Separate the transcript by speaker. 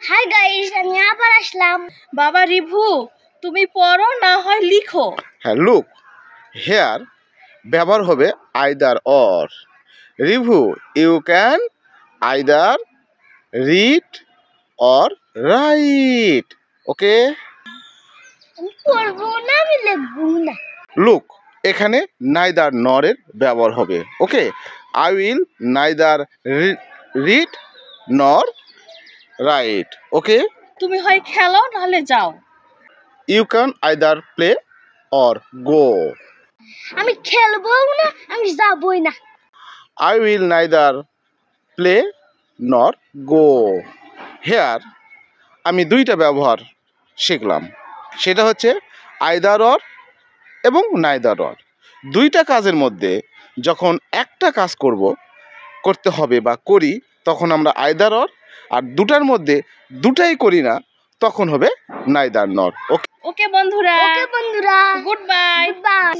Speaker 1: Hi guys, আমি আবার আসলাম।
Speaker 2: বাবা রিভু, তুমি পড়ো না হয় লিখো।
Speaker 3: হ্যাঁ, লুক হেয়ার ব্যবহার হবে either or. Rivu, you can either read or write. Okay,
Speaker 1: আমি পড়বো না, আমি লিখবো না।
Speaker 3: লুক এখানে নাইদার নরের ব্যবহার হবে। Okay, I will neither read nor write. Okay,
Speaker 2: তুমি হয় খেলো নাহলে যাও।
Speaker 3: You can either play or go.
Speaker 1: আমি খেলবো না, আমি যাবই না।
Speaker 3: I will neither play nor go. Here আমি দুইটা ব্যবহার শিখলাম, সেটা হচ্ছে আইদার অর এবং নাইদার অর। দুইটা কাজের মধ্যে যখন একটা কাজ করতে হবে বা করি, তখন আমরা আইদার অর, আর দুটার মধ্যে দুটাই করি না, তখন হবে নাইদার নর। ওকে
Speaker 2: ওকে বন্ধুরা,
Speaker 1: ওকে বন্ধুরা,
Speaker 2: গুড বাই।
Speaker 1: বাই।